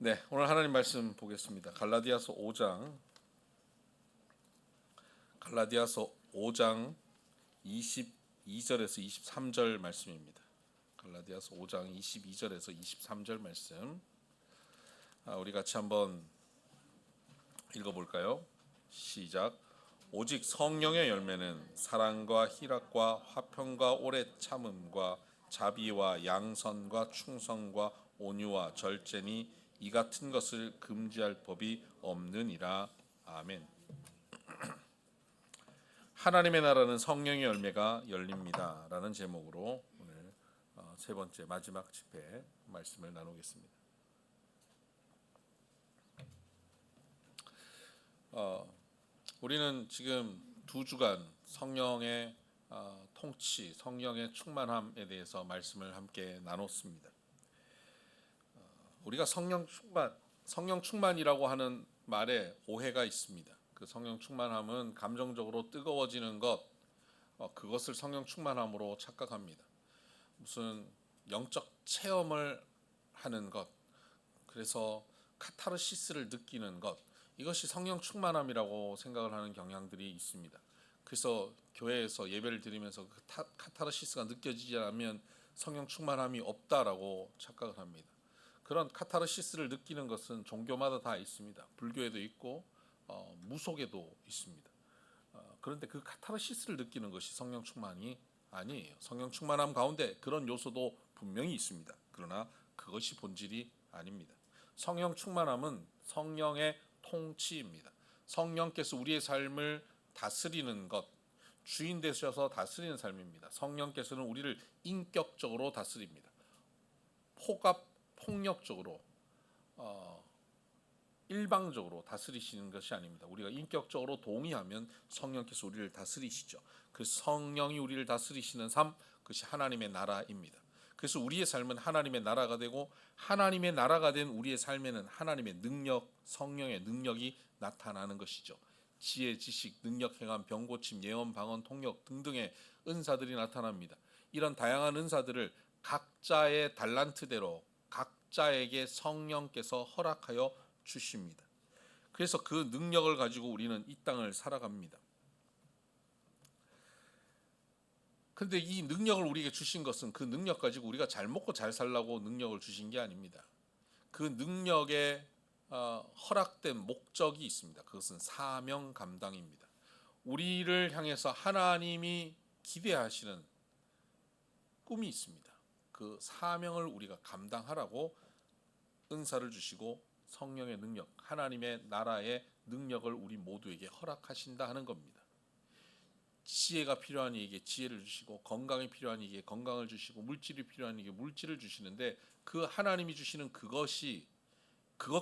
네, 오늘 하나님 말씀 보겠습니다. 갈라디아서 5장 22절에서 23절 말씀입니다. 갈라디아서 5장 22절에서 23절 말씀. 우리 같이 한번 읽어볼까요? 시작. 오직 성령의 열매는 사랑과 희락과 화평과 오래 참음과 자비와 양선과 충성과 온유와 절제니 이 같은 것을 금지할 법이 없느니라. 아멘. 하나님의 나라는 성령의 열매가 열립니다 라는 제목으로 오늘 세 번째 마지막 집회 말씀을 나누겠습니다. 우리는 지금 2주간 성령의 통치, 성령의 충만함에 대해서 말씀을 함께 나눴습니다. 우리가 성령 충만이라고 하는 말에 오해가 있습니다. 그 성령 충만함은 감정적으로 뜨거워지는 것, 그것을 성령 충만함으로 착각합니다. 무슨 영적 체험을 하는 것, 그래서 카타르시스를 느끼는 것, 이것이 성령 충만함이라고 생각을 하는 경향들이 있습니다. 그래서 교회에서 예배를 드리면서 그 카타르시스가 느껴지지 않으면 성령 충만함이 없다라고 착각을 합니다. 그런 카타르시스를 느끼는 것은 종교마다 다 있습니다. 불교에도 있고 무속에도 있습니다. 그런데 그 카타르시스를 느끼는 것이 성령 충만이 아니에요. 성령 충만함 가운데 그런 요소도 분명히 있습니다. 그러나 그것이 본질이 아닙니다. 성령 충만함은 성령의 통치입니다. 성령께서 우리의 삶을 다스리는 것, 주인 되셔서 다스리는 삶입니다. 성령께서는 우리를 인격적으로 다스립니다. 폭력적으로 일방적으로 다스리시는 것이 아닙니다. 우리가 인격적으로 동의하면 성령께서 우리를 다스리시죠. 그 성령이 우리를 다스리시는 삶, 그것이 하나님의 나라입니다. 그래서 우리의 삶은 하나님의 나라가 되고 하나님의 나라가 된 우리의 삶에는 하나님의 능력, 성령의 능력이 나타나는 것이죠. 지혜, 지식, 능력, 행함, 병고침, 예언, 방언, 통역 등등의 은사들이 나타납니다. 이런 다양한 은사들을 각자의 달란트대로 각자에게 성령께서 허락하여 주십니다. 그래서 그 능력을 가지고 우리는 이 땅을 살아갑니다. 그런데 이 능력을 우리에게 주신 것은 그 능력 가지고 우리가 잘 먹고 잘 살라고 능력을 주신 게 아닙니다. 그 능력에 허락된 목적이 있습니다. 그것은 사명 감당입니다. 우리를 향해서 하나님이 기대하시는 꿈이 있습니다. 그 사명을 우리가 감당하라고 은사를 주시고 성령의 능력, 하나님의 나라의 능력을 우리 모두에게 허락하신다 하는 겁니다. 지혜가 필요한 이에게 지혜를 주시고 건강이 필요한 이에게 건강을 주시고 물질이 필요한 이에게 물질을 주시는데 그 하나님이 주시는 그것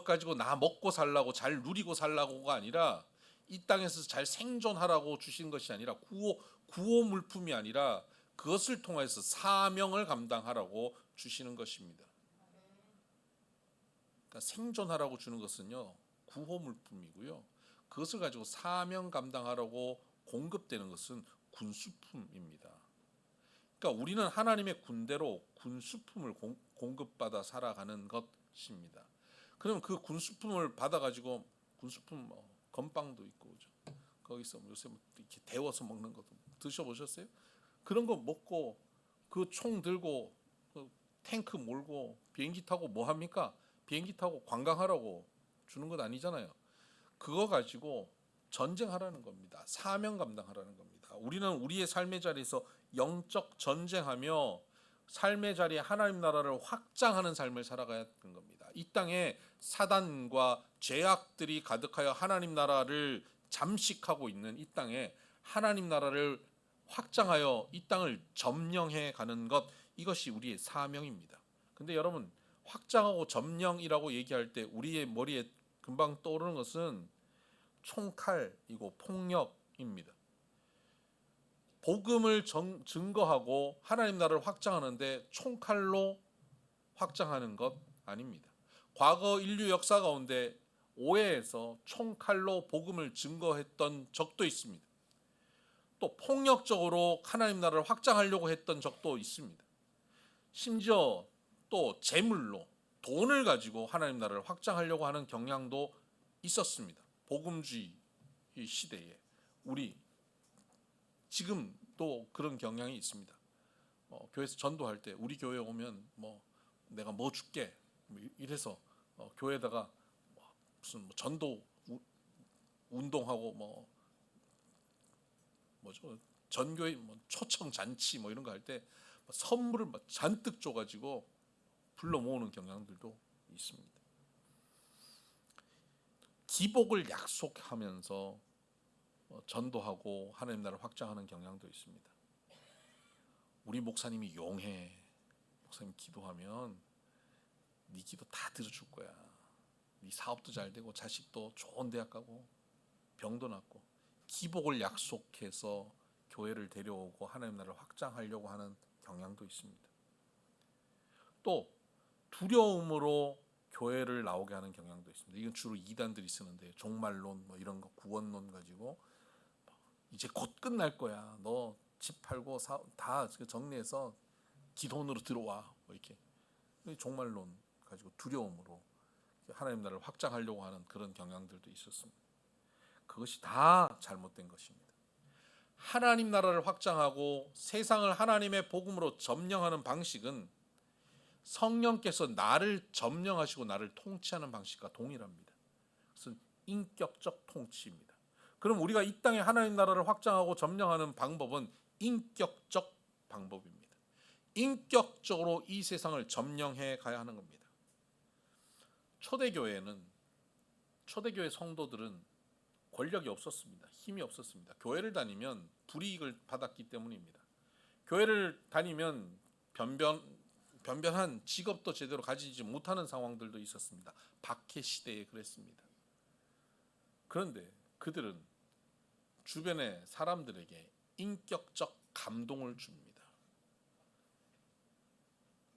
가지고 나 먹고 살라고 잘 누리고 살라고가 아니라 이 땅에서 잘 생존하라고 주신 것이 아니라 구호 물품이 아니라 그것을 통해서 사명을 감당하라고 주시는 것입니다. 그러니까 생존하라고 주는 것은요 구호 물품이고요. 그것을 가지고 사명 감당하라고 공급되는 것은 군수품입니다. 그러니까 우리는 하나님의 군대로 군수품을 공급받아 살아가는 것입니다. 그럼 그 군수품을 받아가지고 군수품 건빵도 있고 그죠? 거기서 요새 이렇게 데워서 먹는 것도 드셔보셨어요? 그런 거 먹고 그 총 들고 탱크 몰고 비행기 타고 뭐 합니까? 비행기 타고 관광하라고 주는 것 아니잖아요. 그거 가지고 전쟁하라는 겁니다. 사명 감당하라는 겁니다. 우리는 우리의 삶의 자리에서 영적 전쟁하며 삶의 자리에 하나님 나라를 확장하는 삶을 살아가야 하는 겁니다. 이 땅에 사단과 죄악들이 가득하여 하나님 나라를 잠식하고 있는 이 땅에 하나님 나라를 확장하여 이 땅을 점령해 가는 것, 이것이 우리의 사명입니다. 근데 여러분, 확장하고 점령이라고 얘기할 때 우리의 머리에 금방 떠오르는 것은 총칼이고 폭력입니다. 복음을 증거하고 하나님 나라를 확장하는데 총칼로 확장하는 것 아닙니다. 과거 인류 역사 가운데 오해에서 총칼로 복음을 증거했던 적도 있습니다. 또 폭력적으로 하나님 나라를 확장하려고 했던 적도 있습니다. 심지어 또 재물로 돈을 가지고 하나님 나라를 확장하려고 하는 경향도 있었습니다. 복음주의 시대에 우리 지금도 그런 경향이 있습니다. 교회에서 전도할 때 우리 교회 오면 뭐 내가 뭐 줄게 이래서 교회에다가 무슨 전도 운동하고 뭐죠 전교회 초청 잔치 이런 거 할 때 선물을 잔뜩 줘가지고 불러 모으는 경향들도 있습니다. 기복을 약속하면서 전도하고 하나님 나라를 확장하는 경향도 있습니다. 우리 목사님이 용해. 목사님 기도하면 네 기도 다 들어줄 거야. 네 사업도 잘 되고 자식도 좋은 대학 가고 병도 낫고. 기복을 약속해서 교회를 데려오고 하나님 나라를 확장하려고 하는 경향도 있습니다. 또 두려움으로 교회를 나오게 하는 경향도 있습니다. 이건 주로 이단들이 쓰는데 종말론 이런 거 구원론 가지고 이제 곧 끝날 거야. 너 집 팔고 다 정리해서 기도원으로 들어와. 이렇게 종말론 가지고 두려움으로 하나님 나라를 확장하려고 하는 그런 경향들도 있었습니다. 그것이 다 잘못된 것입니다. 하나님 나라를 확장하고 세상을 하나님의 복음으로 점령하는 방식은 성령께서 나를 점령하시고 나를 통치하는 방식과 동일합니다. 그것은 인격적 통치입니다. 그럼 우리가 이 땅에 하나님 나라를 확장하고 점령하는 방법은 인격적 방법입니다. 인격적으로 이 세상을 점령해 가야 하는 겁니다. 초대교회 성도들은 권력이 없었습니다. 힘이 없었습니다. 교회를 다니면 불이익을 받았기 때문입니다. 교회를 다니면 변변한 직업도 제대로 가지지 못하는 상황들도 있었습니다. 박해 시대에 그랬습니다. 그런데 그들은 주변의 사람들에게 인격적 감동을 줍니다.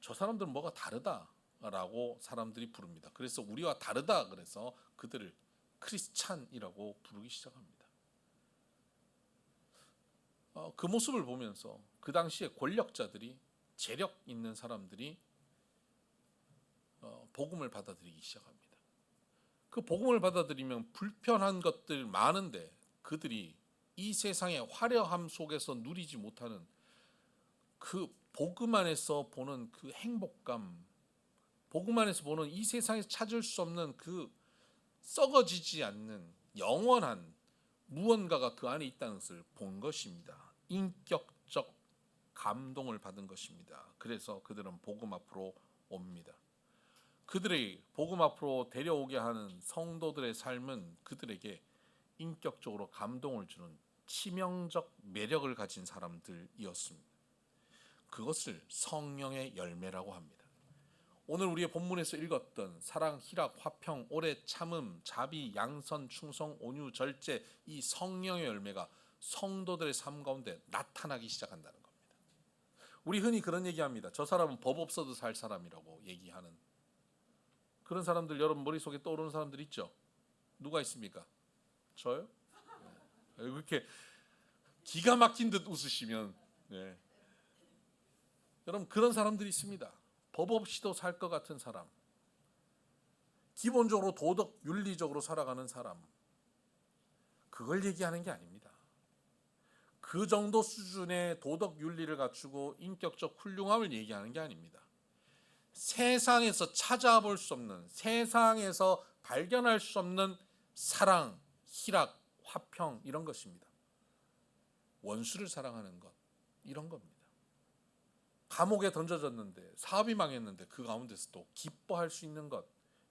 저 사람들은 뭐가 다르다라고 사람들이 부릅니다. 그래서 우리와 다르다 그래서 그들을 크리스찬이라고 부르기 시작합니다. 그 모습을 보면서 그 당시에 권력자들이 재력 있는 사람들이 복음을 받아들이기 시작합니다. 그 복음을 받아들이면 불편한 것들 많은데 그들이 이 세상의 화려함 속에서 누리지 못하는 그 복음 안에서 보는 그 행복감, 복음 안에서 보는 이 세상에서 찾을 수 없는 그 썩어지지 않는 영원한 무언가가 그 안에 있다는 것을 본 것입니다. 인격적 감동을 받은 것입니다. 그래서 그들은 복음 앞으로 옵니다. 그들의 복음 앞으로 데려오게 하는 성도들의 삶은 그들에게 인격적으로 감동을 주는 치명적 매력을 가진 사람들이었습니다. 그것을 성령의 열매라고 합니다. 오늘 우리의 본문에서 읽었던 사랑, 희락, 화평, 오래 참음, 자비, 양선, 충성, 온유, 절제 이 성령의 열매가 성도들의 삶 가운데 나타나기 시작한다는 겁니다. 우리 흔히 그런 얘기합니다. 저 사람은 법 없어도 살 사람이라고 얘기하는 그런 사람들 여러분 머릿속에 떠오르는 사람들 있죠? 누가 있습니까? 저요? 네. 이렇게 기가 막힌 듯 웃으시면 네. 여러분 그런 사람들이 있습니다. 법 없이도 살 것 같은 사람, 기본적으로 도덕 윤리적으로 살아가는 사람, 그걸 얘기하는 게 아닙니다. 그 정도 수준의 도덕 윤리를 갖추고 인격적 훌륭함을 얘기하는 게 아닙니다. 세상에서 찾아볼 수 없는, 세상에서 발견할 수 없는 사랑, 희락, 화평 이런 것입니다. 원수를 사랑하는 것 이런 겁니다. 감옥에 던져졌는데 사업이 망했는데 그 가운데서도 기뻐할 수 있는 것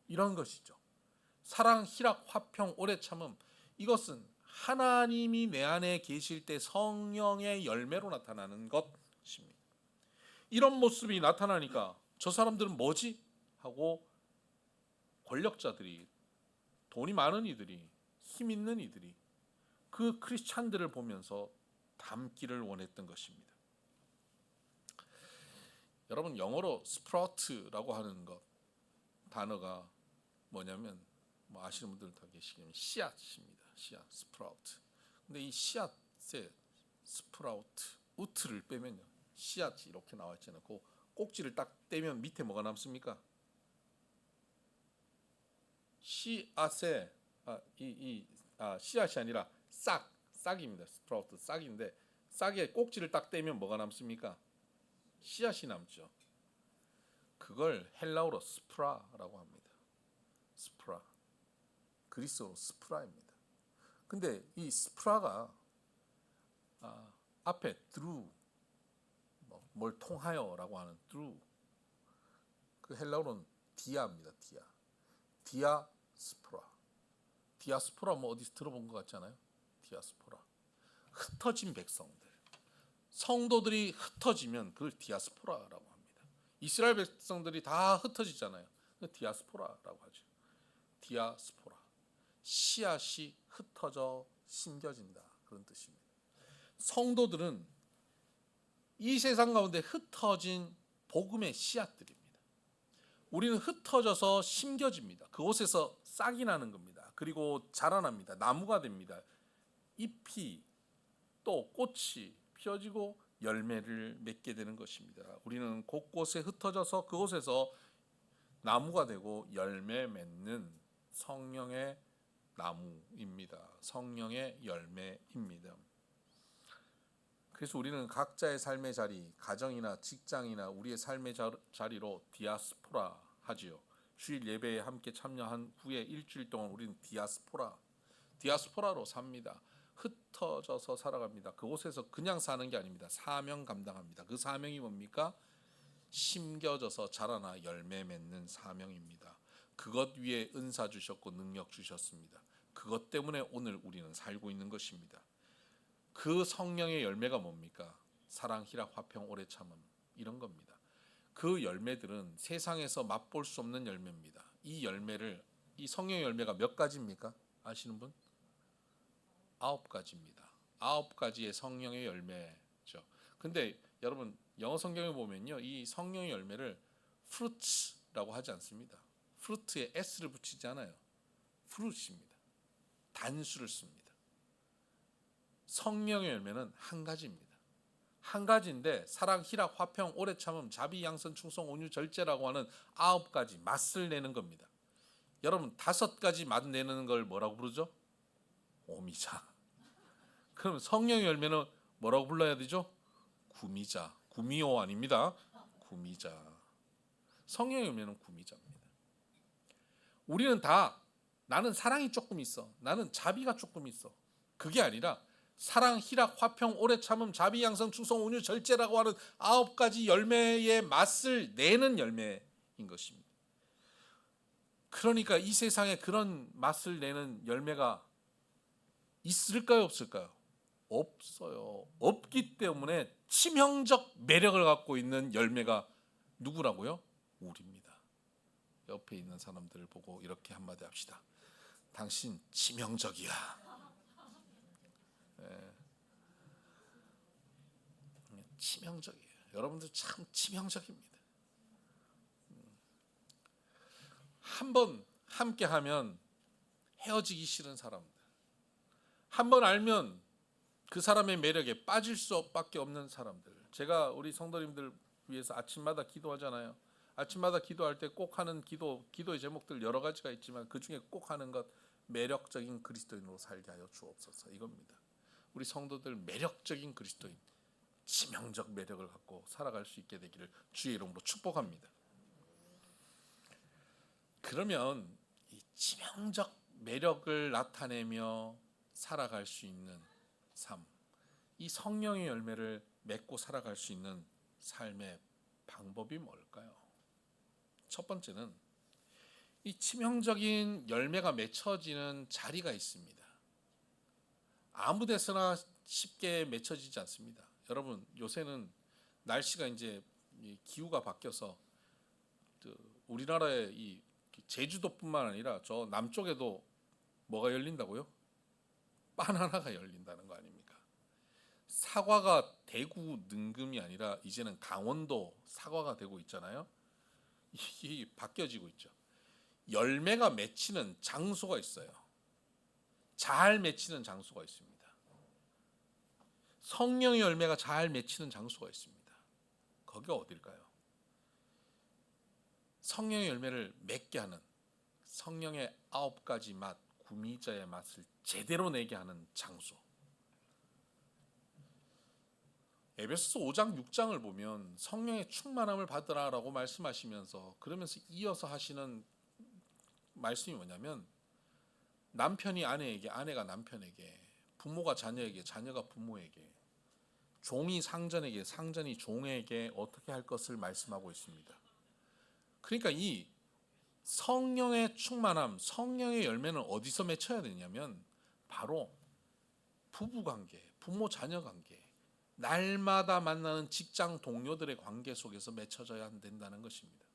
이런 것이죠. 사랑, 희락, 화평, 오래 참음 이것은 하나님이 내 안에 계실 때 성령의 열매로 나타나는 것입니다. 이런 모습이 나타나니까 저 사람들은 뭐지? 하고 권력자들이 돈이 많은 이들이 힘 있는 이들이 그 크리스찬들을 보면서 닮기를 원했던 것입니다. 여러분 영어로 스프라우트라고 하는 것 단어가 뭐냐면 아시는 분들 다 계시겠지만 씨앗입니다. 씨앗, 스프라우트. 근데 이 씨앗의 스프라우트, 우트를 빼면요. 씨앗이 이렇게 나와 있잖아요. 그 꼭지를 딱 떼면 밑에 뭐가 남습니까? 씨앗에 씨앗이 아니라 싹입니다. 스프라우트 싹인데 싹에 꼭지를 딱 떼면 뭐가 남습니까? 씨앗이 남죠. 그걸 헬라어로 스프라라고 합니다. 스프라. 그리스어로 스프라입니다. 근데 이 스프라가 앞에 through 뭘 통하여라고 하는 through 그 헬라어로는 디아입니다. 디아스포라. 디아스포라 뭐 어디서 들어본 것 같지 않아요? 디아스포라. 흩어진 백성들. 성도들이 흩어지면 그걸 디아스포라라고 합니다. 이스라엘 백성들이 다 흩어지잖아요. 디아스포라라고 하죠. 디아스포라. 씨앗이 흩어져 심겨진다. 그런 뜻입니다. 성도들은 이 세상 가운데 흩어진 복음의 씨앗들입니다. 우리는 흩어져서 심겨집니다. 그곳에서 싹이 나는 겁니다. 그리고 자라납니다. 나무가 됩니다. 잎이 또 꽃이 피어지고 열매를 맺게 되는 것입니다. 우리는 곳곳에 흩어져서 그곳에서 나무가 되고 열매 맺는 성령의 나무입니다. 성령의 열매입니다. 그래서 우리는 각자의 삶의 자리, 가정이나 직장이나 우리의 삶의 자리로 디아스포라 하지요. 주일 예배에 함께 참여한 후에 일주일 동안 우리는 디아스포라로 삽니다. 흩어져서 살아갑니다. 그곳에서 그냥 사는 게 아닙니다. 사명 감당합니다. 그 사명이 뭡니까? 심겨져서 자라나 열매 맺는 사명입니다. 그것 위에 은사 주셨고 능력 주셨습니다. 그것 때문에 오늘 우리는 살고 있는 것입니다. 그 성령의 열매가 뭡니까? 사랑, 희락, 화평, 오래 참음 이런 겁니다. 그 열매들은 세상에서 맛볼 수 없는 열매입니다. 이 성령의 열매가 몇 가지입니까? 아시는 분? 9가지입니다. 9가지의 성령의 열매죠. 근데 여러분 영어 성경에 보면요, 이 성령의 열매를 fruits라고 하지 않습니다. fruit에 s를 붙이지 않아요. fruit입니다. 단수를 씁니다. 성령의 열매는 한 가지입니다. 한 가지인데 사랑, 희락, 화평, 오래 참음, 자비, 양선, 충성, 온유, 절제라고 하는 9가지 맛을 내는 겁니다. 여러분 5가지 맛 내는 걸 뭐라고 부르죠? 오미자. 그럼 성령의 열매는 뭐라고 불러야 되죠? 구미자. 구미호 아닙니다. 구미자. 성령의 열매는 구미자입니다. 우리는 다 나는 사랑이 조금 있어. 나는 자비가 조금 있어. 그게 아니라 사랑, 희락, 화평, 오래 참음, 자비, 양선, 충성, 온유, 절제라고 하는 9가지 열매의 맛을 내는 열매인 것입니다. 그러니까 이 세상에 그런 맛을 내는 열매가 있을까요, 없을까요? 없어요. 없기 때문에 치명적 매력을 갖고 있는 열매가 누구라고요? 우리입니다. 옆에 있는 사람들을 보고 이렇게 한마디 합시다. 당신 치명적이야. 치명적이에요. 여러분들 참 치명적입니다. 한번 함께 하면 헤어지기 싫은 사람들, 한번 알면 그 사람의 매력에 빠질 수밖에 없는 사람들. 제가 우리 성도님들 위해서 아침마다 기도하잖아요. 아침마다 기도할 때 꼭 하는 기도의 제목들 여러 가지가 있지만 그 중에 꼭 하는 것, 매력적인 그리스도인으로 살게 하여 주옵소서, 이겁니다. 우리 성도들 매력적인 그리스도인, 치명적 매력을 갖고 살아갈 수 있게 되기를 주의 이름으로 축복합니다. 그러면 이 치명적 매력을 나타내며 살아갈 수 있는 삶, 이 성령의 열매를 맺고 살아갈 수 있는 삶의 방법이 뭘까요? 첫 번째는 이 치명적인 열매가 맺혀지는 자리가 있습니다. 아무 데서나 쉽게 맺혀지지 않습니다. 여러분 요새는 날씨가 이제 기후가 바뀌어서 우리나라의 이 제주도뿐만 아니라 저 남쪽에도 뭐가 열린다고요? 바나나가 열린다는 거 아닙니까? 사과가 대구 능금이 아니라 이제는 강원도 사과가 되고 있잖아요. 이게 바뀌어지고 있죠. 열매가 맺히는 장소가 있어요. 잘 맺히는 장소가 있습니다. 성령의 열매가 잘 맺히는 장소가 있습니다. 거기가 어딜까요? 성령의 열매를 맺게 하는 성령의 9가지 맛, 구미자의 맛을 제대로 내게 하는 장소. 에베소서 5장 6장을 보면 성령의 충만함을 받으라라고 말씀하시면서 그러면서 이어서 하시는 말씀이 뭐냐면 남편이 아내에게, 아내가 남편에게, 부모가 자녀에게, 자녀가 부모에게, 종이 상전에게, 상전이 종에게 어떻게 할 것을 말씀하고 있습니다. 그러니까 이 성령의 충만함, 성령의 열매는 어디서 맺혀야 되냐면 바로 부부관계, 부모 자녀 관계, 날마다 만나는 직장 동료들의 관계 속에서 맺혀져야 된다는 것입니다.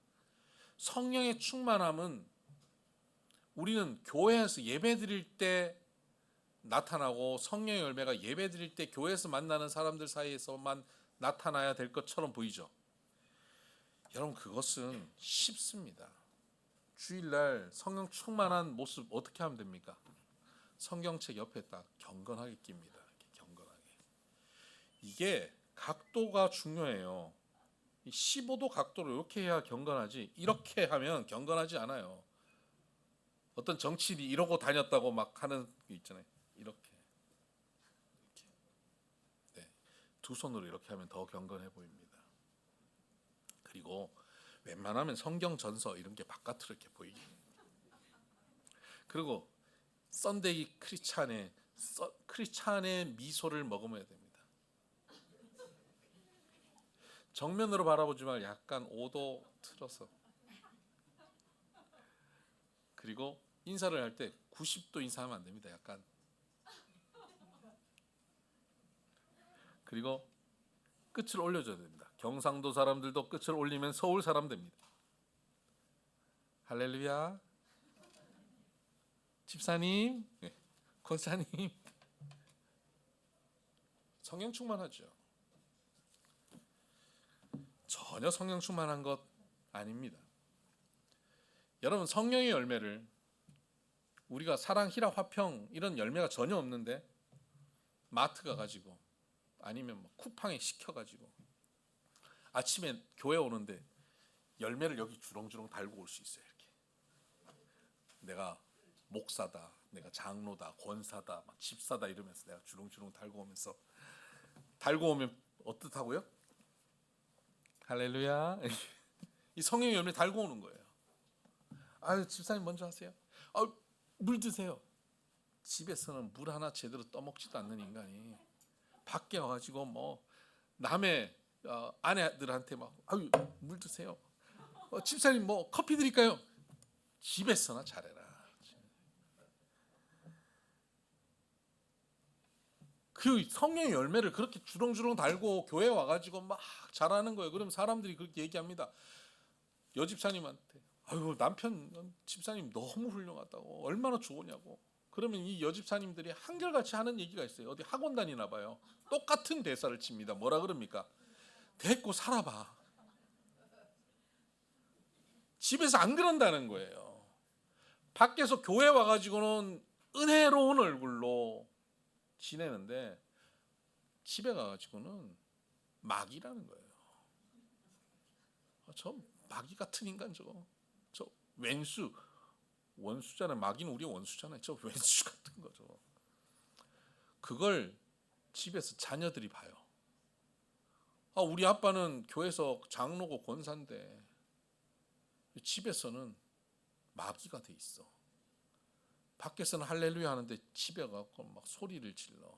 성령의 충만함은 우리는 교회에서 예배드릴 때 나타나고 성령의 열매가 예배드릴 때 교회에서 만나는 사람들 사이에서만 나타나야 될 것처럼 보이죠. 여러분 그것은 쉽습니다. 주일날 성령 충만한 모습 어떻게 하면 됩니까? 성경책 옆에 딱 경건하게 낍니다. 경건하게. 이게 각도가 중요해요. 15도 각도로 이렇게 해야 경건하지 이렇게 하면 경건하지 않아요. 어떤 정치인이 이러고 다녔다고 막 하는 게 있잖아요. 이렇게. 네. 두 손으로 이렇게 하면 더 경건해 보입니다. 그리고 웬만하면 성경 전서 이런 게 바깥으로 이렇게 보이게. 그리고 썬데이 크리스찬의 미소를 머금어야 됩니다. 정면으로 바라보지 말고 약간 5도 틀어서. 그리고 인사를 할 때 90도 인사하면 안 됩니다. 약간. 그리고 끝을 올려줘야 됩니다. 경상도 사람들도 끝을 올리면 서울 사람 됩니다. 할렐루야. 집사님, 권사님. 성령 충만하죠. 전혀 성령 충만한 것 아닙니다. 여러분 성령의 열매를 우리가 사랑, 희락, 화평 이런 열매가 전혀 없는데 마트 가가지고 아니면 뭐 쿠팡에 시켜가지고 아침에 교회 오는데 열매를 여기 주렁주렁 달고 올 수 있어요. 이렇게 내가 목사다, 내가 장로다, 권사다, 막 집사다 이러면서 내가 주렁주렁 달고 오면서 달고 오면 어떻다고요? 할렐루야. 이 성령의 열매 달고 오는 거예요. 아유 집사님 먼저 하세요. 물 드세요. 집에서는 물 하나 제대로 떠먹지도 않는 인간이 밖에 와가지고 뭐 남의 아내들한테 막 아유 물 드세요. 집사님 뭐 커피 드릴까요? 집에서나 잘해라. 그 성령의 열매를 그렇게 주렁주렁 달고 교회 와가지고 막 잘하는 거예요. 그럼 사람들이 그렇게 얘기합니다. 여집사님한테 아유 남편 집사님 너무 훌륭하다고 얼마나 좋으냐고. 그러면 이 여집사님들이 한결같이 하는 얘기가 있어요. 어디 학원 다니나 봐요. 똑같은 대사를 칩니다. 뭐라 그럽니까? 됐고 살아봐. 집에서 안 그런다는 거예요. 밖에서 교회 와가지고는 은혜로운 얼굴로 지내는데 집에 가가지고는 마귀라는 거예요. 저 마귀 같은 인간 저거. 저 왼수. 원수잖아요. 마귀는 우리 원수잖아요. 저 왼수 같은 거죠. 그걸 집에서 자녀들이 봐요. 우리 아빠는 교회에서 장로고 권사인데 집에서는 마귀가 돼 있어. 밖에서는 할렐루야 하는데 집에 가서 막 소리를 질러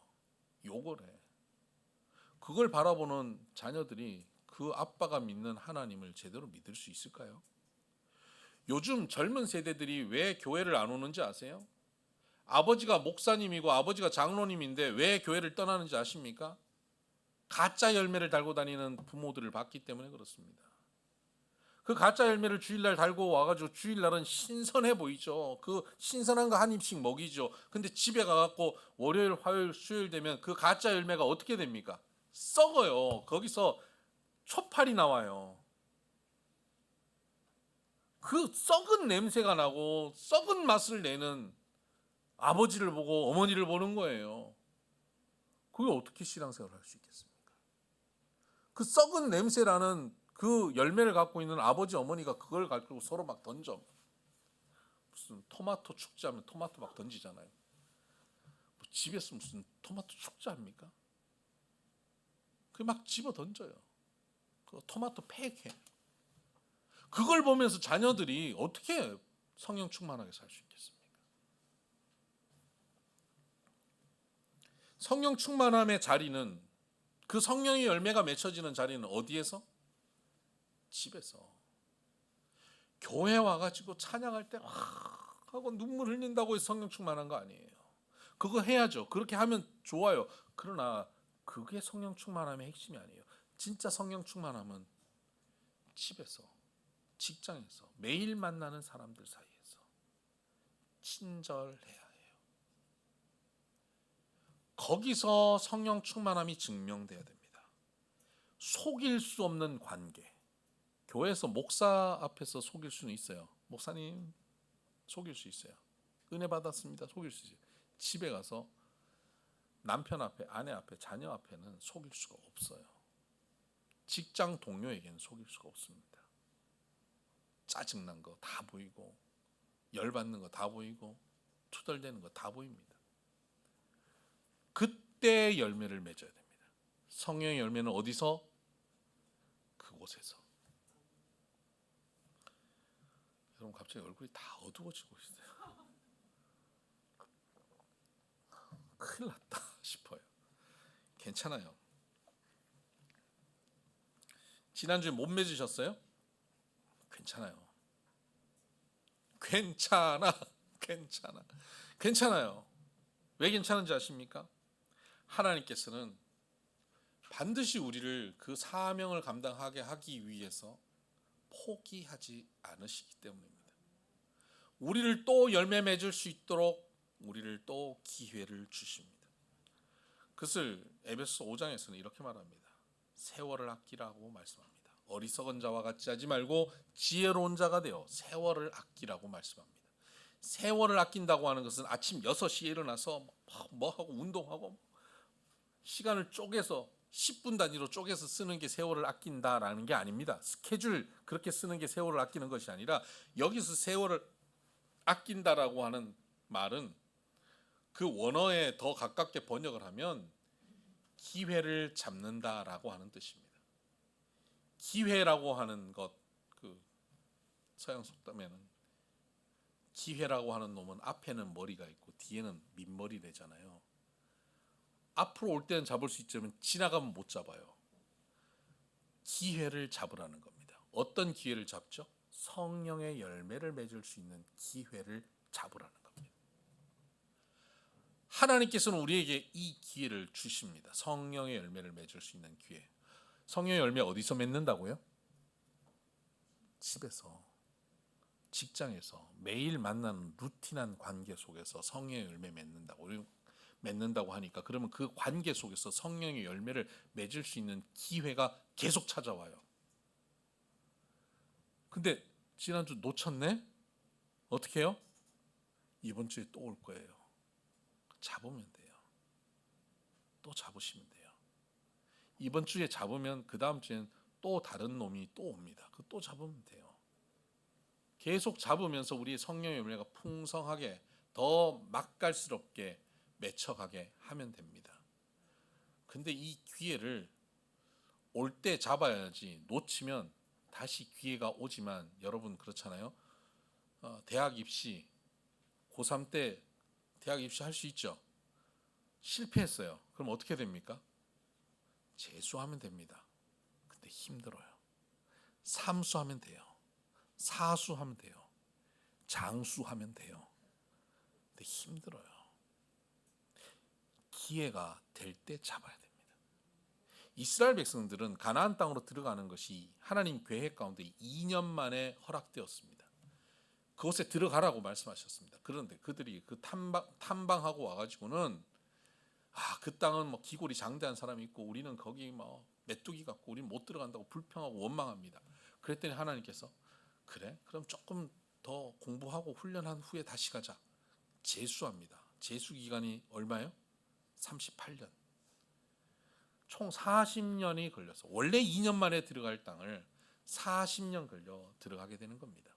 욕을 해. 그걸 바라보는 자녀들이 그 아빠가 믿는 하나님을 제대로 믿을 수 있을까요? 요즘 젊은 세대들이 왜 교회를 안 오는지 아세요? 아버지가 목사님이고 아버지가 장로님인데 왜 교회를 떠나는지 아십니까? 가짜 열매를 달고 다니는 부모들을 봤기 때문에 그렇습니다. 그 가짜 열매를 주일날 달고 와가지고 주일날은 신선해 보이죠. 그 신선한 거 한 입씩 먹이죠. 근데 집에 가갖고 월요일, 화요일, 수요일 되면 그 가짜 열매가 어떻게 됩니까? 썩어요. 거기서 초파리 나와요. 그 썩은 냄새가 나고 썩은 맛을 내는 아버지를 보고 어머니를 보는 거예요. 그게 어떻게 신앙생활을 할 수 있겠습니까? 그 썩은 냄새라는 그 열매를 갖고 있는 아버지 어머니가 그걸 가지고 서로 막 던져. 무슨 토마토 축제하면 토마토 막 던지잖아요. 뭐 집에서 무슨 토마토 축제합니까? 그 막 집어 던져요. 그 토마토 폐기해. 그걸 보면서 자녀들이 어떻게 성령 충만하게 살 수 있겠습니까? 성령 충만함의 자리는, 그 성령의 열매가 맺혀지는 자리는 어디에서? 집에서. 교회 와가지고 찬양할 때 하고 눈물 흘린다고 해서 성령 충만한 거 아니에요. 그거 해야죠. 그렇게 하면 좋아요. 그러나 그게 성령 충만함의 핵심이 아니에요. 진짜 성령 충만함은 집에서, 직장에서, 매일 만나는 사람들 사이에서 친절해야 해요. 거기서 성령 충만함이 증명돼야 됩니다. 속일 수 없는 관계. 교회에서 목사 앞에서 속일 수는 있어요. 목사님 속일 수 있어요. 은혜 받았습니다. 속일 수 있어요. 집에 가서 남편 앞에, 아내 앞에, 자녀 앞에는 속일 수가 없어요. 직장 동료에게는 속일 수가 없습니다. 짜증난 거 다 보이고, 열받는 거 다 보이고, 투덜대는 거 다 보입니다. 그때 열매를 맺어야 됩니다. 성령의 열매는 어디서? 그곳에서. 여러분 갑자기 얼굴이 다 어두워지고 있어요. 큰일 났다 싶어요. 괜찮아요. 지난주에 못 맺으셨어요? 괜찮아요. 괜찮아요. 왜 괜찮은지 아십니까? 하나님께서는 반드시 우리를 그 사명을 감당하게 하기 위해서 포기하지 않으시기 때문입니다. 우리를 또 열매 맺을 수 있도록 우리를 또 기회를 주십니다. 그것을 에베소 5장에서는 이렇게 말합니다. 세월을 아끼라고 말씀합니다. 어리석은 자와 같이 하지 말고 지혜로운 자가 되어 세월을 아끼라고 말씀합니다. 세월을 아낀다고 하는 것은 아침 6시에 일어나서 뭐하고 운동하고 시간을 쪼개서 10분 단위로 쪼개서 쓰는 게 세월을 아낀다라는 게 아닙니다. 스케줄 그렇게 쓰는 게 세월을 아끼는 것이 아니라, 여기서 세월을 아낀다라고 하는 말은 그 원어에 더 가깝게 번역을 하면 기회를 잡는다라고 하는 뜻입니다. 기회라고 하는 것, 그 서양 속담에는 기회라고 하는 놈은 앞에는 머리가 있고 뒤에는 민머리래잖아요. 앞으로 올 때는 잡을 수 있지만 지나가면 못 잡아요. 기회를 잡으라는 겁니다. 어떤 기회를 잡죠? 성령의 열매를 맺을 수 있는 기회를 잡으라는 겁니다. 하나님께서는 우리에게 이 기회를 주십니다. 성령의 열매를 맺을 수 있는 기회. 성령의 열매 어디서 맺는다고요? 집에서, 직장에서, 매일 만나는 루틴한 관계 속에서 성령의 열매 맺는다고 하니까, 그러면 그 관계 속에서 성령의 열매를 맺을 수 있는 기회가 계속 찾아와요. 근데 지난주 놓쳤네? 어떻게 해요? 이번 주에 또 올 거예요. 잡으면 돼요. 또 잡으시면 돼요. 이번 주에 잡으면 그 다음 주엔 또 다른 놈이 또 옵니다. 그 또 잡으면 돼요. 계속 잡으면서 우리의 성령의 열매가 풍성하게 더 맛깔스럽게 맺혀가게 하면 됩니다. 근데 이 기회를 올 때 잡아야지, 놓치면 다시 기회가 오지만, 여러분 그렇잖아요. 대학 입시, 고3 때 대학 입시 할 수 있죠. 실패했어요. 그럼 어떻게 됩니까? 재수하면 됩니다. 근데 힘들어요. 삼수하면 돼요. 사수하면 돼요. 장수하면 돼요. 근데 힘들어요. 기회가 될 때 잡아야 됩니다. 이스라엘 백성들은 가나안 땅으로 들어가는 것이 하나님 계획 가운데 2년 만에 허락되었습니다. 그곳에 들어가라고 말씀하셨습니다. 그런데 그들이 그 탐방하고 와가지고는, 그 땅은 뭐 기골이 장대한 사람이 있고 우리는 거기 뭐 메뚜기 같고 우리는 못 들어간다고 불평하고 원망합니다. 그랬더니 하나님께서, 그래? 그럼 조금 더 공부하고 훈련한 후에 다시 가자. 재수합니다. 재수 기간이 얼마예요? 38년. 총 40년이 걸려서, 원래 2년 만에 들어갈 땅을 40년 걸려 들어가게 되는 겁니다.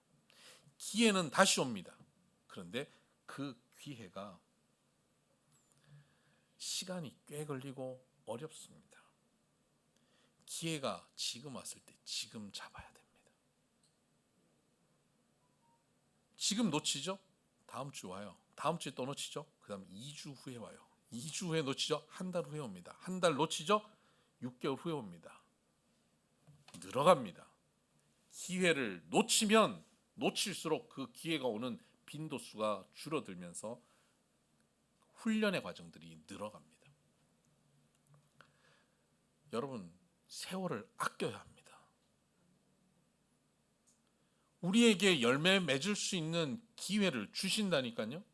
기회는 다시 옵니다. 그런데 그 기회가 시간이 꽤 걸리고 어렵습니다. 기회가 지금 왔을 때 지금 잡아야 됩니다. 지금 놓치죠? 다음 주 와요. 다음 주에 또 놓치죠? 그 다음 2주 후에 와요. 2주 후에 놓치죠? 한 달 후에 옵니다. 한 달 놓치죠? 6개월 후에 옵니다. 늘어갑니다. 기회를 놓치면 놓칠수록 그 기회가 오는 빈도수가 줄어들면서 훈련의 과정들이 늘어갑니다. 여러분, 세월을 아껴야 합니다. 우리에게 열매 맺을 수 있는 기회를 주신다니까요.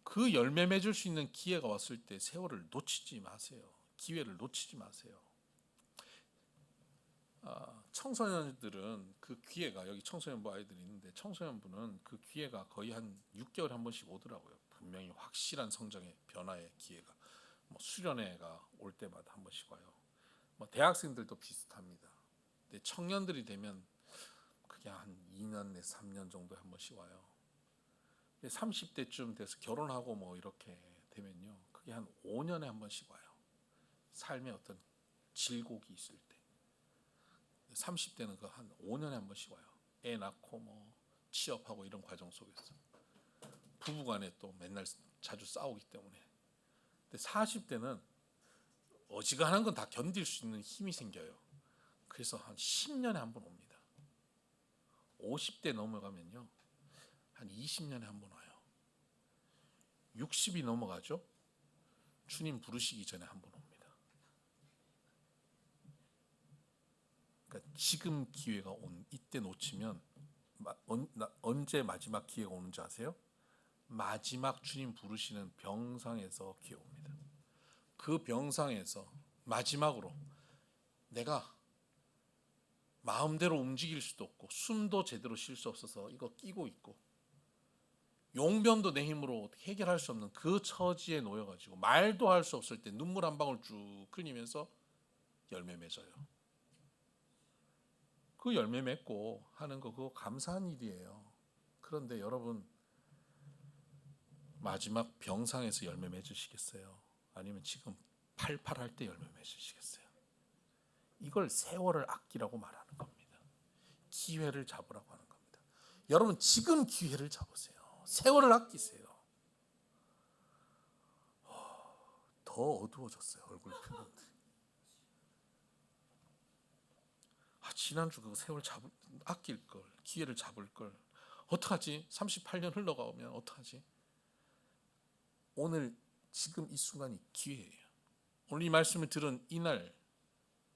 그 열매 맺을 수 있는 기회가 왔을 때 세월을 놓치지 마세요. 기회를 놓치지 마세요. 청소년들은 그 기회가, 여기 청소년부 아이들이 있는데 청소년부는 그 기회가 거의 한 6개월에 한 번씩 오더라고요. 분명히 확실한 성장의 변화의 기회가. 수련회가 올 때마다 한 번씩 와요. 대학생들도 비슷합니다. 근데 청년들이 되면 그게 한 2년 내 3년 정도에 한 번씩 와요. 30대쯤 돼서 결혼하고 이렇게 되면요, 그게 한 5년에 한 번씩 와요. 삶의 어떤 질곡이 있을 때. 30대는 그 한 5년에 한 번씩 와요. 애 낳고 취업하고 이런 과정 속에서 부부간에 또 맨날 자주 싸우기 때문에. 근데 40대는 어지간한 건 다 견딜 수 있는 힘이 생겨요. 그래서 한 10년에 한 번 옵니다. 50대 넘어가면요, 한 20년에 한 번 와요. 60이 넘어가죠. 주님 부르시기 전에 한 번 옵니다. 그러니까 지금 기회가 온 이때 놓치면 언제 마지막 기회가 오는지 아세요? 마지막 주님 부르시는 병상에서 기회 옵니다. 그 병상에서 마지막으로 내가 마음대로 움직일 수도 없고 숨도 제대로 쉴 수 없어서 이거 끼고 있고 용변도 내 힘으로 해결할 수 없는 그 처지에 놓여가지고 말도 할 수 없을 때 눈물 한 방울 쭉 흘리면서 열매 맺어요. 그 열매 맺고 하는 거 그거 감사한 일이에요. 그런데 여러분, 마지막 병상에서 열매 맺으시겠어요? 아니면 지금 팔팔할 때 열매 맺으시겠어요? 이걸 세월을 아끼라고 말하는 겁니다. 기회를 잡으라고 하는 겁니다. 여러분, 지금 기회를 잡으세요. 세월을 아끼세요. 더 어두워졌어요, 얼굴 표정들이. 지난주 그 세월 아낄 걸, 기회를 잡을 걸. 어떡하지? 38년 흘러가면 어떡하지? 오늘 지금 이 순간이 기회예요. 오늘 이 말씀을 들은 이날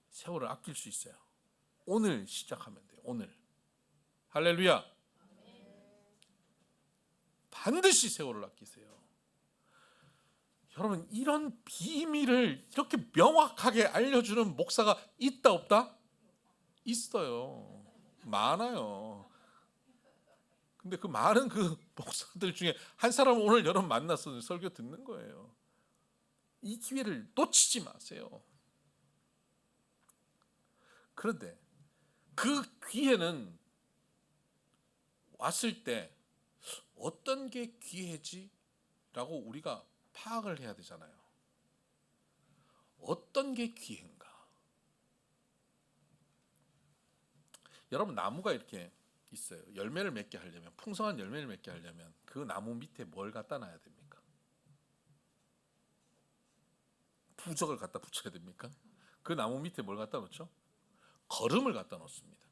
세월을 아낄 수 있어요. 오늘 시작하면 돼요. 오늘. 할렐루야. 반드시 세월을 아끼세요. 여러분, 이런 비밀을 이렇게 명확하게 알려주는 목사가 있다 없다? 있어요. 많아요. 근데 그 많은 그 목사들 중에 한 사람은 오늘 여러분 만나서 설교 듣는 거예요. 이 기회를 놓치지 마세요. 그런데 그 기회는 왔을 때 어떤 게 기회지? 라고 우리가 파악을 해야 되잖아요. 어떤 게 기회인가? 여러분, 나무가 이렇게 있어요. 열매를 맺게 하려면, 풍성한 열매를 맺게 하려면 그 나무 밑에 뭘 갖다 놔야 됩니까? 부적을 갖다 붙여야 됩니까? 그 나무 밑에 뭘 갖다 놓죠? 거름을 갖다 놓습니다.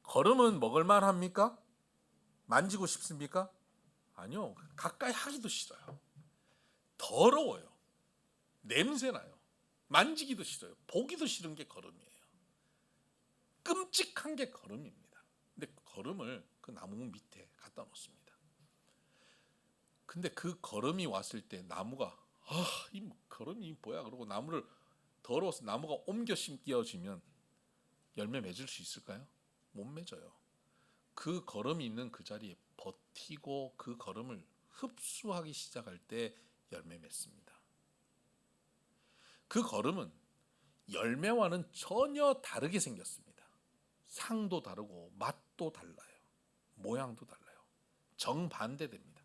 거름은 먹을만 합니까? 만지고 싶습니까? 아니요. 가까이 하기도 싫어요. 더러워요. 냄새나요. 만지기도 싫어요. 보기도 싫은 게 거름이에요. 끔찍한 게 거름입니다. 근데 거름을 그 나무 밑에 갖다 놓습니다. 근데 그 거름이 왔을 때 나무가 이 거름이 뭐야? 그러고 나무를 더러워서 나무가 옮겨 심겨지면 열매 맺을 수 있을까요? 못 맺어요. 그 거름이 있는 그 자리에 버티고 그 거름을 흡수하기 시작할 때 열매 맺습니다. 그 거름은 열매와는 전혀 다르게 생겼습니다. 향도 다르고 맛도 달라요. 모양도 달라요. 정반대됩니다.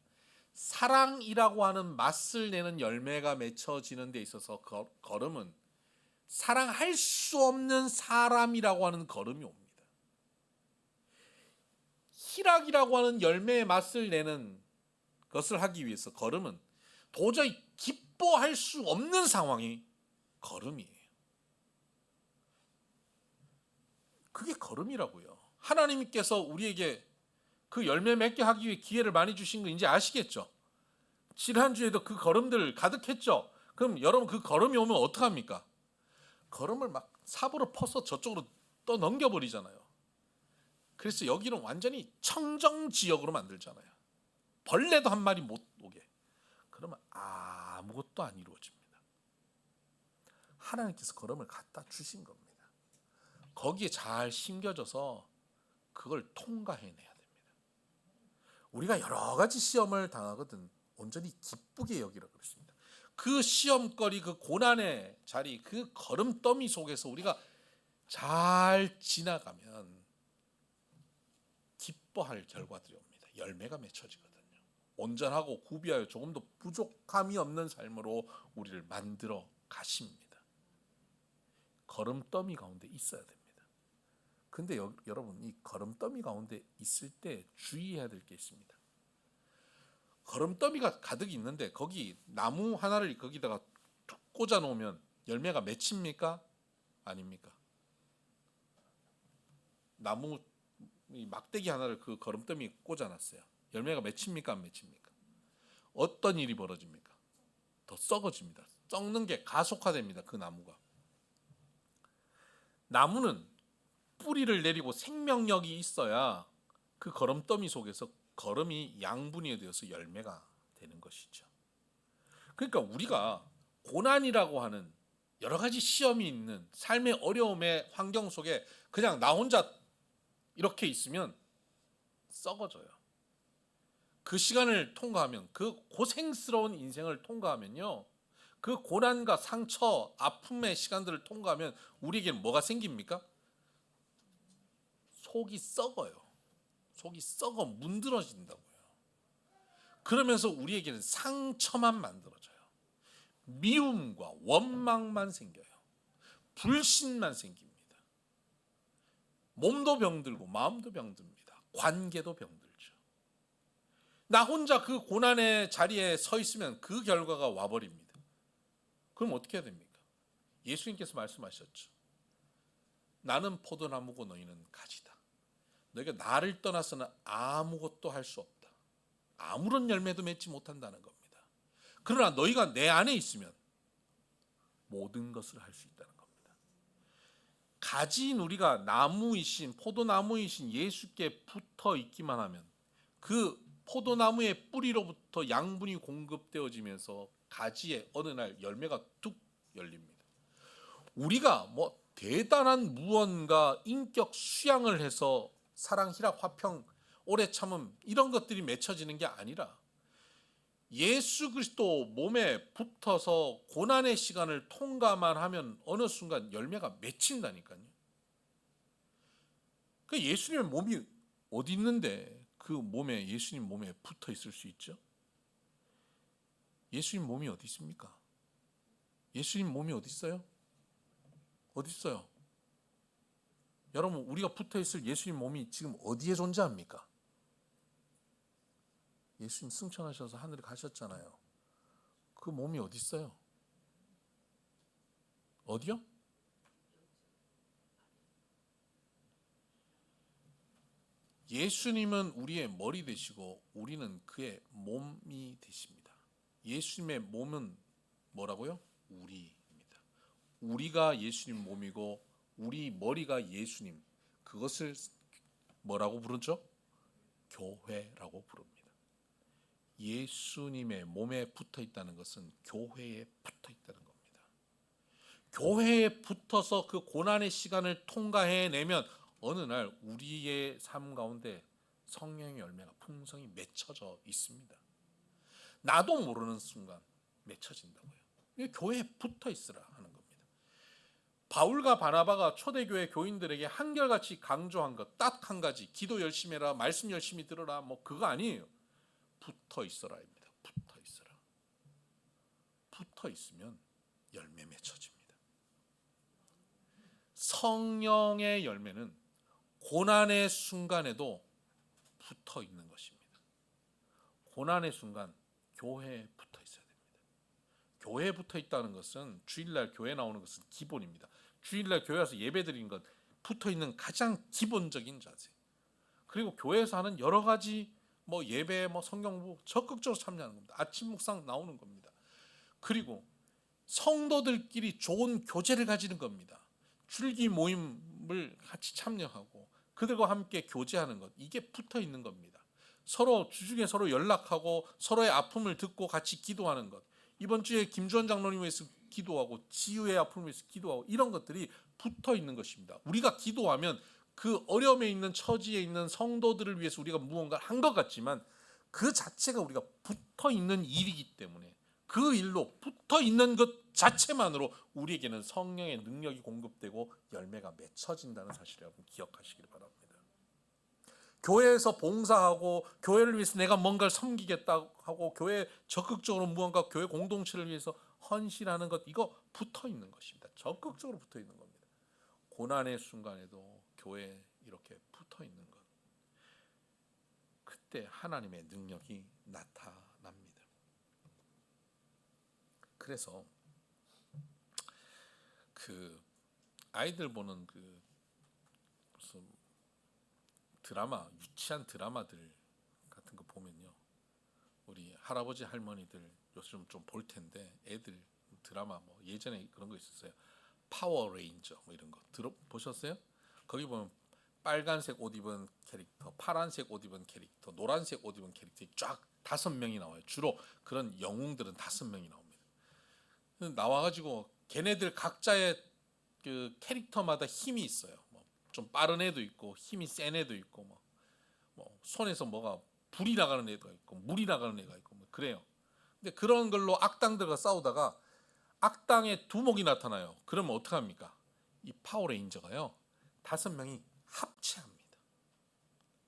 사랑이라고 하는 맛을 내는 열매가 맺혀지는 데 있어서 걸음은 사랑할 수 없는 사람이라고 하는 걸음이 옵니다. 희락이라고 하는 열매의 맛을 내는 것을 하기 위해서 걸음은 도저히 기뻐할 수 없는 상황이 걸음이에요. 그게 걸음이라고요. 하나님께서 우리에게 그 열매 맺게 하기 위해 기회를 많이 주신 거 이제 아시겠죠? 지난주에도 그 걸음들 가득했죠? 그럼 여러분 그 걸음이 오면 어떡합니까? 걸음을 막 삽으로 퍼서 저쪽으로 또 넘겨버리잖아요. 그래서 여기는 완전히 청정지역으로 만들잖아요. 벌레도 한 마리 못 오게. 그러면 아무것도 안 이루어집니다. 하나님께서 걸음을 갖다 주신 겁니다. 거기에 잘 심겨져서 그걸 통과해내야 됩니다. 우리가 여러 가지 시험을 당하거든 온전히 기쁘게 여기라 그랬습니다. 그 시험거리, 그 고난의 자리, 그 걸음더미 속에서 우리가 잘 지나가면 기뻐할 결과들이 옵니다. 열매가 맺혀지거든요. 온전하고 구비하여 조금도 부족함이 없는 삶으로 우리를 만들어 가십니다. 걸음더미 가운데 있어야 됩니다. 근데 여러분 이 걸음더미 가운데 있을 때 주의해야 될 게 있습니다. 걸음더미가 가득 있는데 거기 나무 하나를 거기다가 툭 꽂아 놓으면 열매가 맺힙니까? 아닙니까? 나무 막대기 하나를 그 걸음더미에 꽂아 놨어요. 열매가 맺힙니까? 안 맺힙니까? 어떤 일이 벌어집니까? 더 썩어집니다. 썩는 게 가속화됩니다. 그 나무가. 나무는 뿌리를 내리고 생명력이 있어야 그 걸음더미 속에서 걸음이 양분이 되어서 열매가 되는 것이죠. 그러니까 우리가 고난이라고 하는 여러 가지 시험이 있는 삶의 어려움의 환경 속에 그냥 나 혼자 이렇게 있으면 썩어져요. 그 시간을 통과하면, 그 고생스러운 인생을 통과하면요, 그 고난과 상처, 아픔의 시간들을 통과하면 우리에게는 뭐가 생깁니까? 속이 썩어요. 속이 썩어 문드러진다고요. 그러면서 우리에게는 상처만 만들어져요. 미움과 원망만 생겨요. 불신만 생깁니다. 몸도 병들고 마음도 병듭니다. 관계도 병들죠. 나 혼자 그 고난의 자리에 서 있으면 그 결과가 와버립니다. 그럼 어떻게 해야 됩니까? 예수님께서 말씀하셨죠. 나는 포도나무고 너희는 가지다. 너희가 나를 떠나서는 아무것도 할 수 없다. 아무런 열매도 맺지 못한다는 겁니다. 그러나 너희가 내 안에 있으면 모든 것을 할 수 있다는 겁니다. 가지인 우리가 나무이신 포도나무이신 예수께 붙어 있기만 하면 그 포도나무의 뿌리로부터 양분이 공급되어지면서 가지에 어느 날 열매가 뚝 열립니다. 우리가 뭐 대단한 무언가 인격 수양을 해서 사랑, 희락, 화평, 오래 참음 이런 것들이 맺혀지는 게 아니라 예수 그리스도 몸에 붙어서 고난의 시간을 통과만 하면 어느 순간 열매가 맺힌다니까요. 그 예수님의 몸이 어디 있는데 그 몸에 예수님 몸에 붙어 있을 수 있죠? 예수님 몸이 어디 있습니까? 예수님 몸이 어디 있어요? 어디 있어요? 여러분 우리가 붙어 있을 예수님 몸이 지금 어디에 존재합니까? 예수님 승천하셔서 하늘에 가셨잖아요. 그 몸이 어디 있어요? 어디요? 예수님은 우리의 머리 되시고 우리는 그의 몸이 되십니다. 예수님의 몸은 뭐라고요? 우리입니다. 우리가 예수님 몸이고 우리 머리가 예수님, 그것을 뭐라고 부르죠? 교회라고 부릅니다. 예수님의 몸에 붙어 있다는 것은 교회에 붙어 있다는 겁니다. 교회에 붙어서 그 고난의 시간을 통과해내면 어느 날 우리의 삶 가운데 성령의 열매가 풍성히 맺혀져 있습니다. 나도 모르는 순간 맺혀진다고요. 교회에 붙어 있으라 하는 겁니다. 바울과 바나바가 초대교회 교인들에게 한결같이 강조한 것 딱 한 가지, 기도 열심히 해라, 말씀 열심히 들어라, 뭐 그거 아니에요. 붙어 있어라입니다. 붙어 있어라. 붙어 있으면 열매 맺혀집니다. 성령의 열매는 고난의 순간에도 붙어 있는 것입니다. 고난의 순간 교회에 붙어 있어야 됩니다. 교회에 붙어 있다는 것은 주일날 교회 나오는 것은 기본입니다. 주일날 교회 와서 예배 드리는 것 붙어 있는 가장 기본적인 자세. 그리고 교회에서 하는 여러 가지 예배, 성경 공부 적극적으로 참여하는 겁니다. 아침 묵상 나오는 겁니다. 그리고 성도들끼리 좋은 교제를 가지는 겁니다. 줄기 모임을 같이 참여하고 그들과 함께 교제하는 것, 이게 붙어 있는 겁니다. 서로 주중에 서로 연락하고 서로의 아픔을 듣고 같이 기도하는 것. 이번 주에 김주원 장로님 위해서 기도하고 지유의 아픔을 위해서 기도하고 이런 것들이 붙어 있는 것입니다. 우리가 기도하면 그 어려움에 있는 처지에 있는 성도들을 위해서 우리가 무언가를 한 것 같지만 그 자체가 우리가 붙어 있는 일이기 때문에 그 일로 붙어 있는 것 자체만으로 우리에게는 성령의 능력이 공급되고 열매가 맺혀진다는 사실을 여러분 기억하시길 바랍니다. 교회에서 봉사하고 교회를 위해서 내가 뭔가를 섬기겠다고 하고 교회에 적극적으로 무언가 교회 공동체를 위해서 헌신하는 것, 이거 붙어 있는 것입니다. 적극적으로 붙어 있는 겁니다. 고난의 순간에도 교회에 이렇게 붙어 있는 것, 그때 하나님의 능력이 나타납니다. 그래서 그 아이들 보는 그 무슨 드라마, 유치한 드라마들 같은 거 보면요, 우리 할아버지 할머니들 요즘 좀 볼 텐데 애들 드라마 예전에 그런 거 있었어요. 파워레인저 이런 거 보셨어요? 거기 보면 빨간색 옷 입은 캐릭터, 파란색 옷 입은 캐릭터, 노란색 옷 입은 캐릭터 쫙 5명이 나와요. 주로 그런 영웅들은 5명이 나옵니다. 나와가지고 걔네들 각자의 그 캐릭터마다 힘이 있어요. 좀 빠른 애도 있고 힘이 센 애도 있고 손에서 뭐가 불이 나가는 애가 있고 물이 나가는 애가 있고 그래요. 근데 그런 걸로 악당들과 싸우다가 악당의 두목이 나타나요. 그러면 어떡합니까? 이 파워레인저가요 5명이 합체합니다.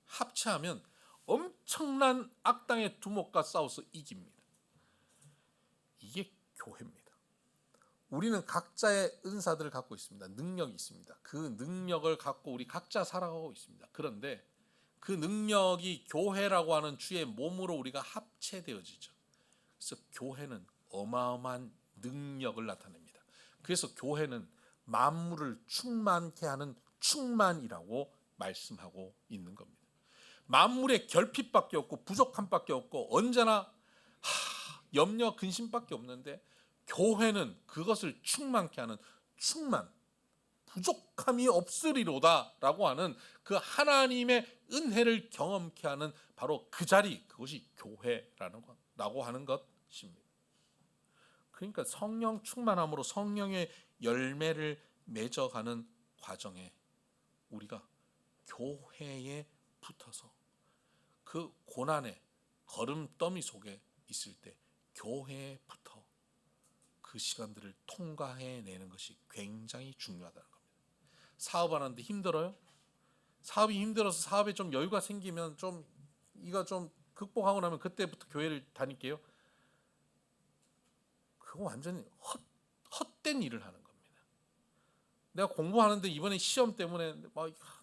합체하면 엄청난 악당의 두목과 싸워서 이깁니다. 이게 교회입니다. 우리는 각자의 은사들을 갖고 있습니다. 능력이 있습니다. 그 능력을 갖고 우리 각자 살아가고 있습니다. 그런데 그 능력이 교회라고 하는 주의 몸으로 우리가 합체되어지죠. 그래서 교회는 어마어마한 능력을 나타냅니다. 그래서 교회는 만물을 충만케 하는 충만이라고 말씀하고 있는 겁니다. 만물의 결핍밖에 없고 부족함밖에 없고 언제나 염려 근심밖에 없는데 교회는 그것을 충만케 하는 충만, 부족함이 없으리로다 라고 하는 그 하나님의 은혜를 경험케 하는 바로 그 자리, 그것이 교회라고 하는 것입니다. 그러니까 성령 충만함으로 성령의 열매를 맺어가는 과정에 우리가 교회에 붙어서 그 고난의 걸음더미 속에 있을 때 교회에 붙어 그 시간들을 통과해내는 것이 굉장히 중요하다는 겁니다. 사업하는데 힘들어요? 사업이 힘들어서 사업에 좀 여유가 생기면 이거 좀 극복하고 나면 그때부터 교회를 다닐게요. 그거 완전히 헛된 일을 하는 겁니다. 내가 공부하는데 이번에 시험 때문에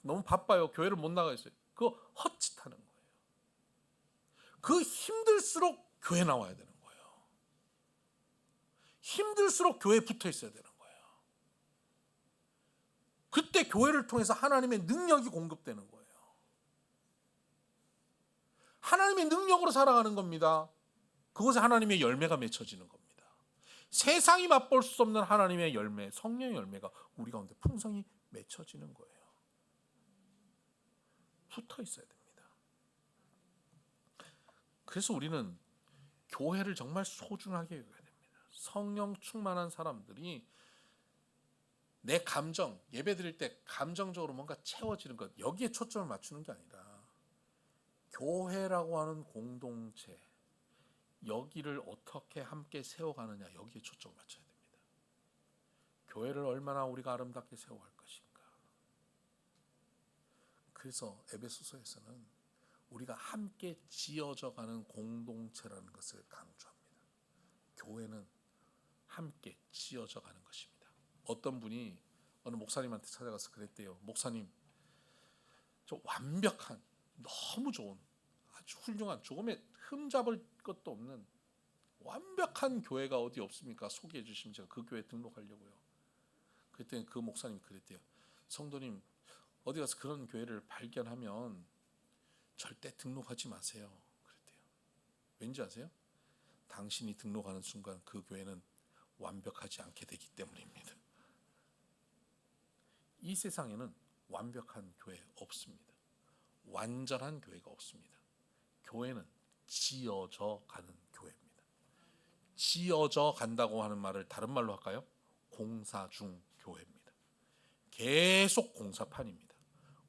너무 바빠요. 교회를 못 나가 있어요. 그거 헛짓하는 거예요. 그 힘들수록 교회 나와야 되는 거예요. 힘들수록 교회에 붙어 있어야 되는 거예요. 그때 교회를 통해서 하나님의 능력이 공급되는 거예요. 하나님의 능력으로 살아가는 겁니다. 그것에 하나님의 열매가 맺혀지는 겁니다. 세상이 맛볼 수 없는 하나님의 열매, 성령의 열매가 우리 가운데 풍성히 맺혀지는 거예요. 붙어 있어야 됩니다. 그래서 우리는 교회를 정말 소중하게 여겨야 됩니다. 성령 충만한 사람들이 내 감정, 예배 드릴 때 감정적으로 뭔가 채워지는 것, 여기에 초점을 맞추는 게 아니라 교회라고 하는 공동체, 여기를 어떻게 함께 세워가느냐, 여기에 초점을 맞춰야 됩니다. 교회를 얼마나 우리가 아름답게 세워갈 것인가. 그래서 에베소서에서는 우리가 함께 지어져 가는 공동체라는 것을 강조합니다. 교회는 함께 지어져 가는 것입니다. 어떤 분이 어느 목사님한테 찾아가서 그랬대요. 목사님, 저 완벽한, 너무 좋은, 아주 훌륭한, 조금의 흠잡을 것도 없는 완벽한 교회가 어디 없습니까? 소개해 주시면 제가 그 교회 등록하려고요. 그랬더니 그 목사님 그랬대요. 성도님, 어디 가서 그런 교회를 발견하면 절대 등록하지 마세요. 그랬대요. 왠지 아세요? 당신이 등록하는 순간 그 교회는 완벽하지 않게 되기 때문입니다. 이 세상에는 완벽한 교회 없습니다. 완전한 교회가 없습니다. 교회는 지어져 가는 교회입니다. 지어져 간다고 하는 말을 다른 말로 할까요? 공사 중 교회입니다. 계속 공사판입니다.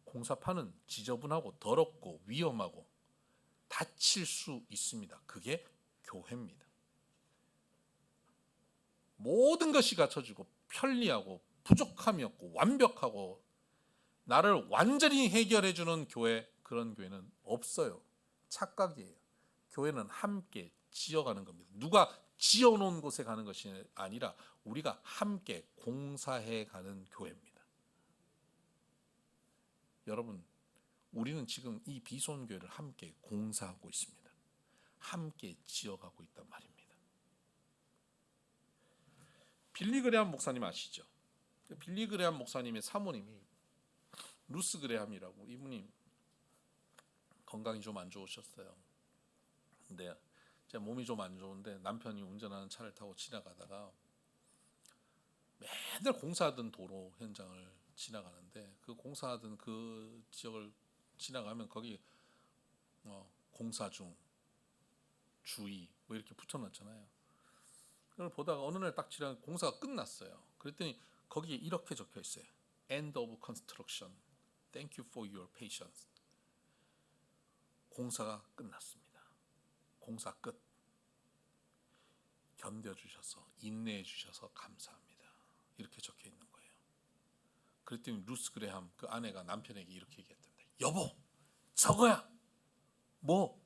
공사판은 지저분하고 더럽고 위험하고 다칠 수 있습니다. 그게 교회입니다. 모든 것이 갖춰지고 편리하고 부족함이 없고 완벽하고 나를 완전히 해결해 주는 교회, 그런 교회는 없어요. 착각이에요. 교회는 함께 지어가는 겁니다. 누가 지어놓은 곳에 가는 것이 아니라 우리가 함께 공사해 가는 교회입니다. 여러분, 우리는 지금 이 비손교회를 함께 공사하고 있습니다. 함께 지어가고 있단 말입니다. 빌리 그레함 목사님 아시죠? 빌리 그레함 목사님의 사모님이 루스 그레함이라고, 이분이 건강이 좀 안 좋으셨어요. 근데 제 몸이 좀 안 좋은데 남편이 운전하는 차를 타고 지나가다가 맨날 공사하던 도로 현장을 지나가는데, 그 공사하던 그 지역을 지나가면 거기 공사 중, 주의 뭐 이렇게 붙여놨잖아요. 그걸 보다가 어느 날 딱 지나가 공사가 끝났어요. 그랬더니 거기에 이렇게 적혀 있어요. End of construction. Thank you for your patience. 공사가 끝났습니다. 공사 끝. 견뎌주셔서, 인내해주셔서 감사합니다. 이렇게 적혀 있는 거예요. 그랬더니 루스 그레함 그 아내가 남편에게 이렇게 얘기했답니다. 여보, 저거야. 뭐?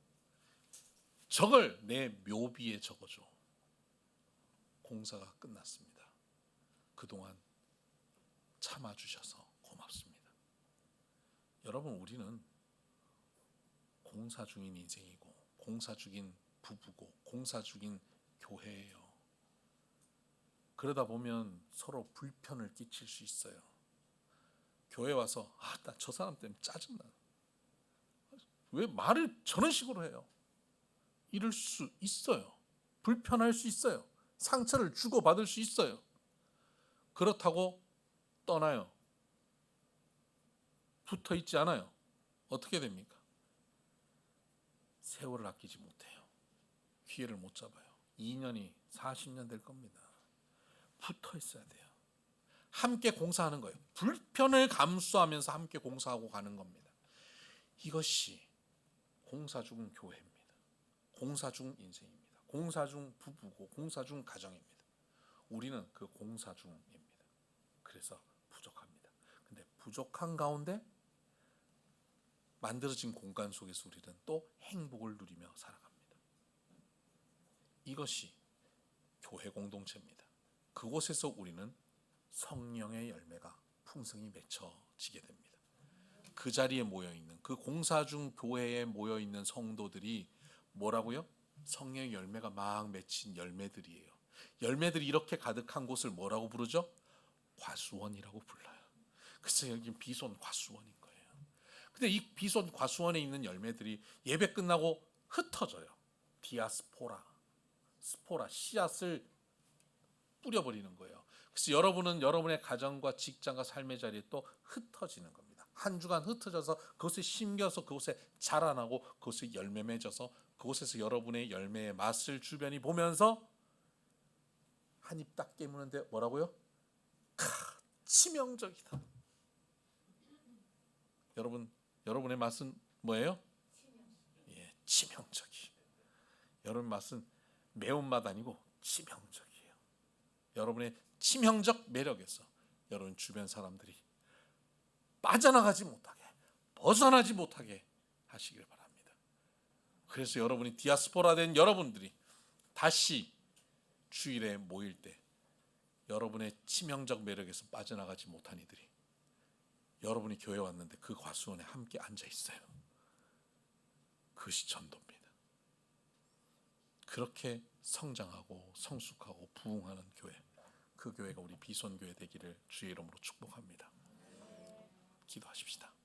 저걸 내 묘비에 적어줘. 공사가 끝났습니다. 그동안 참아주셔서 고맙습니다. 여러분, 우리는 공사 중인 인생이고 공사 중인 부부고 공사 중인 교회예요. 그러다 보면 서로 불편을 끼칠 수 있어요. 교회 와서 나 저 사람 때문에 짜증나. 왜 말을 저런 식으로 해요? 이럴 수 있어요. 불편할 수 있어요. 상처를 주고받을 수 있어요. 그렇다고 떠나요. 붙어 있지 않아요. 어떻게 됩니까? 세월을 아끼지 못해요. 기회를 못 잡아요. 2년이 40년 될 겁니다. 붙어 있어야 돼요. 함께 공사하는 거예요. 불편을 감수하면서 함께 공사하고 가는 겁니다. 이것이 공사 중 교회입니다. 공사 중 인생입니다. 공사 중 부부고 공사 중 가정입니다. 우리는 그 공사 중입니다. 그래서 부족합니다. 근데 부족한 가운데 만들어진 공간 속에서 우리는 또 행복을 누리며 살아갑니다. 이것이 교회 공동체입니다. 그곳에서 우리는 성령의 열매가 풍성히 맺혀지게 됩니다. 그 자리에 모여있는, 그 공사 중 교회에 모여있는 성도들이 뭐라고요? 성령의 열매가 막 맺힌 열매들이에요. 열매들이 이렇게 가득한 곳을 뭐라고 부르죠? 과수원이라고 불러요. 그래서 여기 비손 과수원인 거예요. 근데 이 비손 과수원에 있는 열매들이 예배 끝나고 흩어져요. 디아스포라, 스포라, 씨앗을 뿌려버리는 거예요. 그래서 여러분은 여러분의 가정과 직장과 삶의 자리에 또 흩어지는 겁니다. 한 주간 흩어져서 그것에 심겨서 그곳에 자라나고 그것에 열매 맺어서 그곳에서 여러분의 열매의 맛을 주변이 보면서 한 입 딱 깨무는데 뭐라고요? 치명적이다. 여러분의 맛은 뭐예요? 예, 치명적이. 여러분 맛은 매운맛 아니고 치명적이에요. 여러분의 치명적 매력에서 여러분 주변 사람들이 빠져나가지 못하게, 벗어나지 못하게 하시길 바랍니다. 그래서 여러분이 디아스포라 된 여러분들이 다시 주일에 모일 때 여러분의 치명적 매력에서 빠져나가지 못한 이들이 여러분이 교회 왔는데 그 과수원에 함께 앉아 있어요. 그것이 전도입니다. 그렇게 성장하고 성숙하고 부흥하는 교회, 그 교회가 우리 비손교회 되기를 주의 이름으로 축복합니다. 기도하십시다.